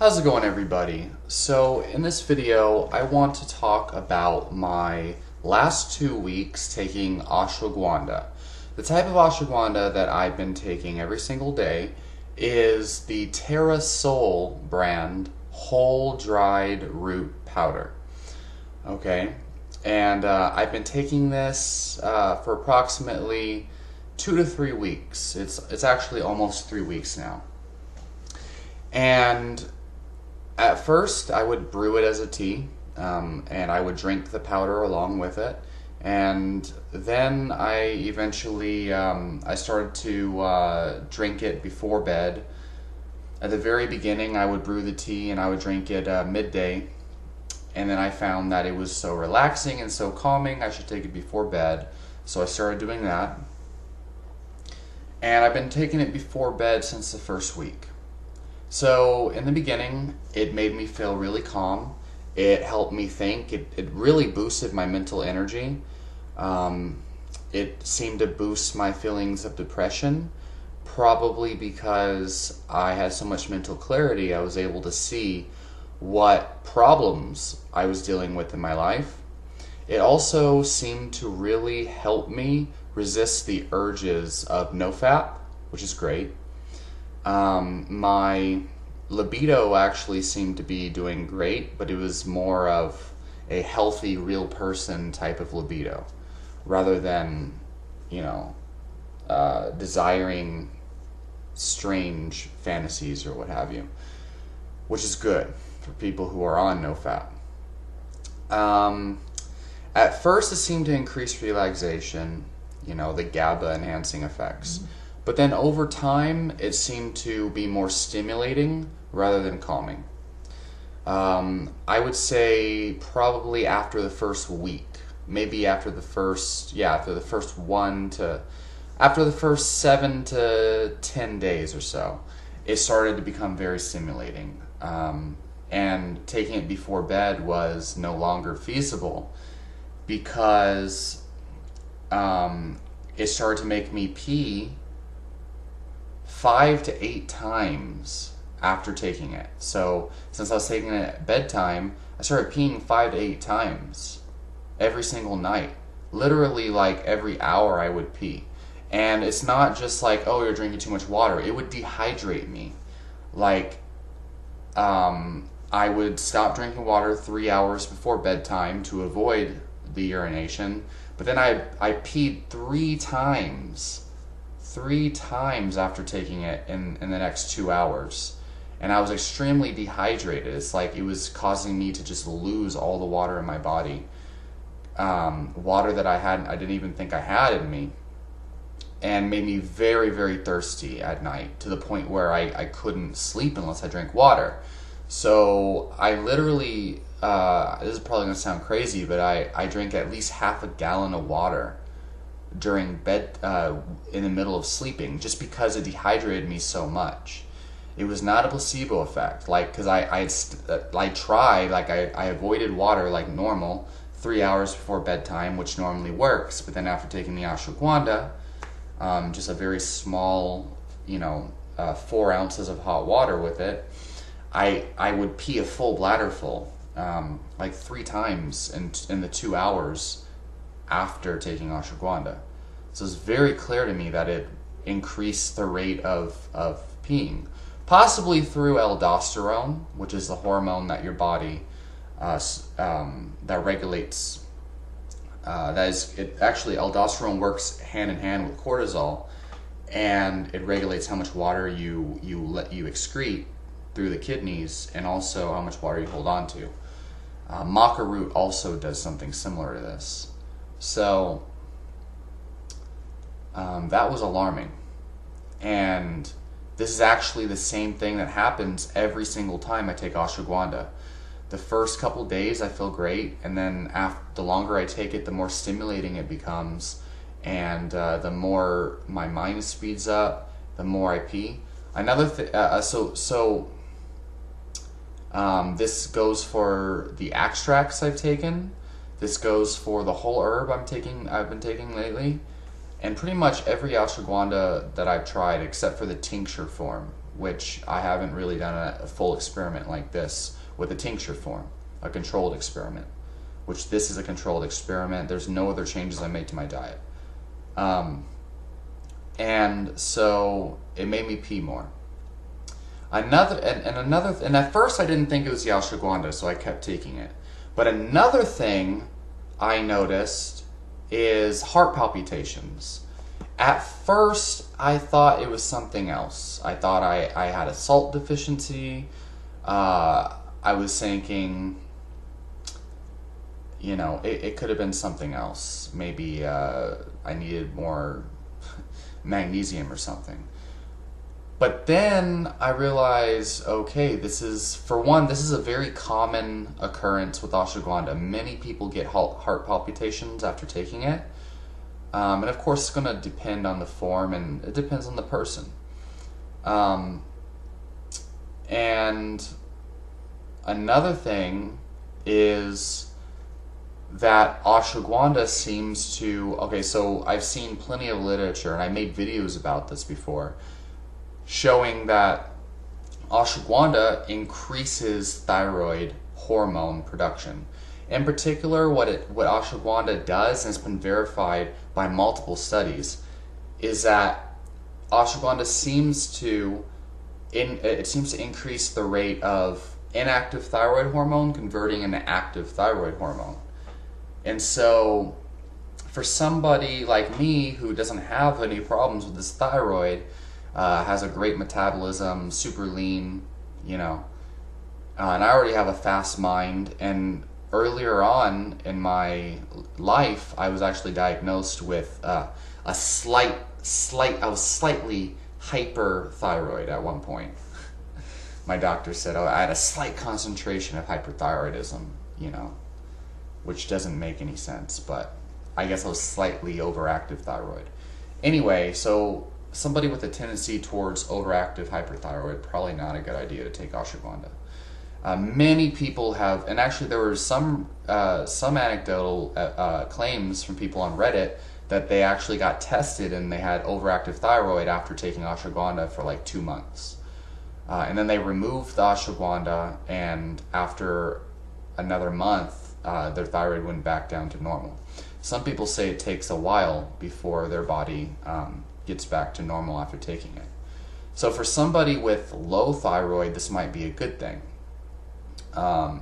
How's it going, everybody? So in this video I want to talk about my last 2 weeks taking ashwagandha. The type of ashwagandha that I've been taking every single day is the Terra Sol brand whole dried root powder. Okay, and I've been taking this for approximately 2 to 3 weeks. It's actually almost 3 weeks now. And at first, I would brew it as a tea, and I would drink the powder along with it. And then I eventually, I started to drink it before bed. At the very beginning, I would brew the tea and I would drink it midday. And then I found that it was so relaxing and so calming, I should take it before bed. So I started doing that. And I've been taking it before bed since the first week. So in the beginning, it made me feel really calm. It helped me think. It really boosted my mental energy. It seemed to boost my feelings of depression, probably because I had so much mental clarity. I was able to see what problems I was dealing with in my life. It also seemed to really help me resist the urges of NoFap, which is great. My libido actually seemed to be doing great, but it was more of a healthy, real person type of libido, rather than, desiring strange fantasies or what have you, which is good for people who are on NoFap. At first, it seemed to increase relaxation, the GABA enhancing effects. Mm-hmm. But then over time, it seemed to be more stimulating rather than calming. I would say probably after the first week, maybe after the first 7 to 10 days or so, it started to become very stimulating. And taking it before bed was no longer feasible because it started to make me pee 5 to 8 times after taking it. So since I was taking it at bedtime, I started peeing 5 to 8 times every single night. Literally, like every hour I would pee. And it's not just like, oh, you're drinking too much water. It would dehydrate me. Like, I would stop drinking water 3 hours before bedtime to avoid the urination. But then I peed 3 times after taking it in the next 2 hours. And I was extremely dehydrated. It's like it was causing me to just lose all the water in my body. Water that I didn't even think I had in me. And made me very, very thirsty at night to the point where I couldn't sleep unless I drank water. So I literally, this is probably going to sound crazy, but I drank at least half a gallon of water during bed, in the middle of sleeping, just because it dehydrated me so much. It was not a placebo effect, because I avoided water like normal 3 hours before bedtime, which normally works. But then after taking the ashwagandha, just a very small, 4 ounces of hot water with it, I would pee a full bladder full, like 3 times in the 2 hours after taking ashwagandha. So it's very clear to me that it increased the rate of peeing, possibly through aldosterone, which is the hormone that your body that regulates. Actually, aldosterone works hand in hand with cortisol, and it regulates how much water you excrete through the kidneys, and also how much water you hold on to. Maca root also does something similar to this. So that was alarming. And this is actually the same thing that happens every single time I take ashwagandha. The first couple days I feel great, and then the longer I take it, the more stimulating it becomes, and the more my mind speeds up, the more I pee. Another thing, this goes for the extracts I've taken. This goes for the whole herb I've been taking lately, and pretty much every ashwagandha that I've tried, except for the tincture form, which I haven't really done a full experiment like this with a tincture form, a controlled experiment, which this is a controlled experiment. There's no other changes I made to my diet. And so it made me pee more. And at first I didn't think it was the ashwagandha, so I kept taking it. But another thing I noticed is heart palpitations. At first, I thought it was something else. I thought I had a salt deficiency. I was thinking, you know, it could have been something else. Maybe I needed more magnesium or something. But then I realized, okay, this is a very common occurrence with ashwagandha. Many people get heart palpitations after taking it. And of course, it's going to depend on the form, and it depends on the person. And another thing is that ashwagandha seems to... Okay, so I've seen plenty of literature, and I made videos about this before, showing that ashwagandha increases thyroid hormone production. In particular, what ashwagandha does, and it's been verified by multiple studies, is that ashwagandha seems to increase the rate of inactive thyroid hormone converting into active thyroid hormone. And so for somebody like me who doesn't have any problems with this thyroid, has a great metabolism, super lean, you know, and I already have a fast mind, and earlier on in my life, I was actually diagnosed with I was slightly hyperthyroid at one point. My doctor said, oh, I had a slight concentration of hyperthyroidism, you know, which doesn't make any sense, but I guess I was slightly overactive thyroid. Anyway, so somebody with a tendency towards overactive hyperthyroid, probably not a good idea to take ashwagandha. Many people have, and actually there were some anecdotal claims from people on Reddit that they actually got tested and they had overactive thyroid after taking ashwagandha for like 2 months. And then they removed the ashwagandha, and after another month, their thyroid went back down to normal. Some people say it takes a while before their body gets back to normal after taking it. So for somebody with low thyroid, this might be a good thing.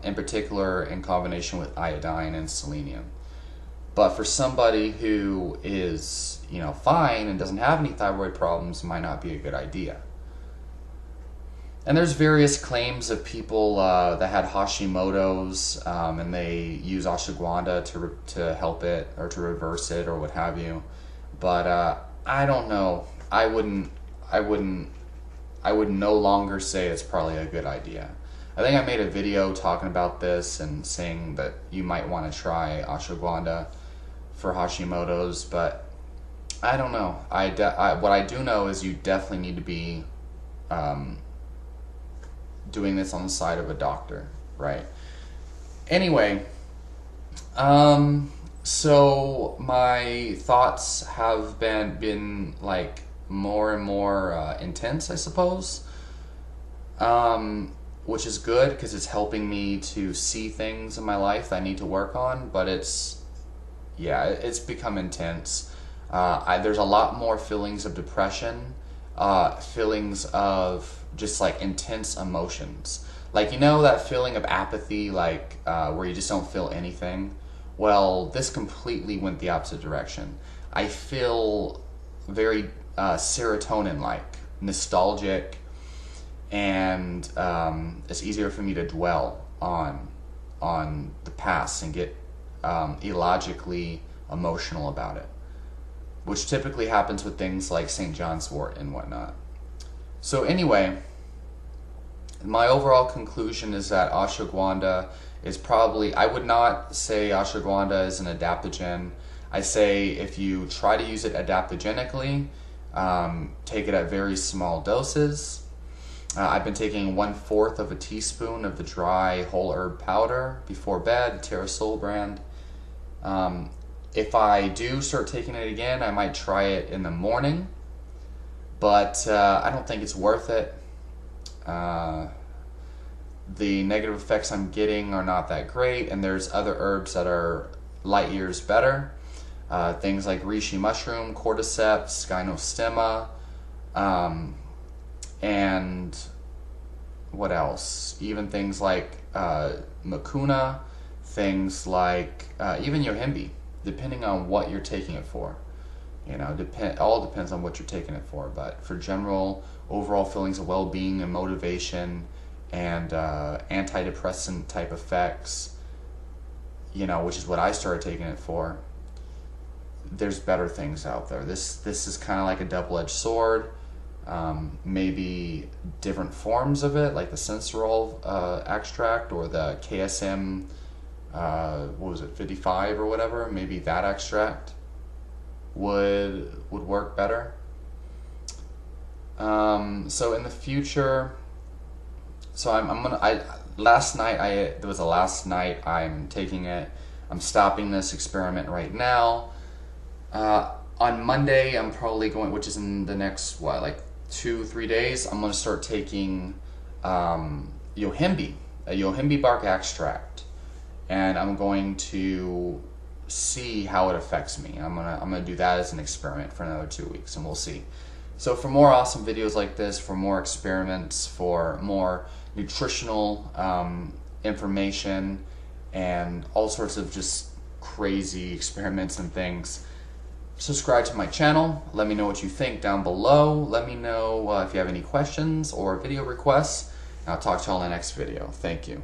In particular in combination with iodine and selenium. But for somebody who is, you know, fine and doesn't have any thyroid problems, it might not be a good idea. And there's various claims of people that had Hashimoto's, and they use ashwagandha to help it or to reverse it or what have you. But I don't know. I would no longer say it's probably a good idea. I think I made a video talking about this and saying that you might want to try ashwagandha for Hashimoto's, but I don't know. What I do know is you definitely need to be doing this on the side of a doctor, right? Anyway, so my thoughts have been like more and more intense, I suppose. Which is good because it's helping me to see things in my life that I need to work on, but it's become intense. There's a lot more feelings of depression, feelings of just like intense emotions. Like, you know, that feeling of apathy, like where you just don't feel anything? Well, this completely went the opposite direction. I feel very serotonin-like, nostalgic, and it's easier for me to dwell on the past and get illogically emotional about it, which typically happens with things like St. John's wort and whatnot. So anyway, my overall conclusion is that ashwagandha is probably, I would not say ashwagandha is an adaptogen. I say if you try to use it adaptogenically, take it at very small doses. I've been taking 1/4 of a teaspoon of the dry whole herb powder before bed, Terrasol brand. If I do start taking it again, I might try it in the morning, but I don't think it's worth it. The negative effects I'm getting are not that great, and there's other herbs that are light years better. Things like reishi mushroom, cordyceps, gynostemma, and what else? Even things like mucuna, things like even yohimbe, depending on what you're taking it for. All depends on what you're taking it for. But for general, overall feelings of well-being and motivation, and antidepressant type effects, which is what I started taking it for, there's better things out there. This is kind of like a double-edged sword. Maybe different forms of it, like the sensorol extract or the KSM, 55 or whatever. Maybe that extract would work better. So in the future, last night I'm taking it. I'm stopping this experiment right now. On Monday, I'm probably going, which is in the next, 2-3 days, I'm going to start taking yohimbe, a yohimbe bark extract, and I'm going to see how it affects me. I'm gonna do that as an experiment for another 2 weeks, and we'll see. So for more awesome videos like this, for more experiments, for more nutritional information, and all sorts of just crazy experiments and things, subscribe to my channel. Let me know what you think down below. Let me know if you have any questions or video requests. I'll talk to you all in the next video. Thank you.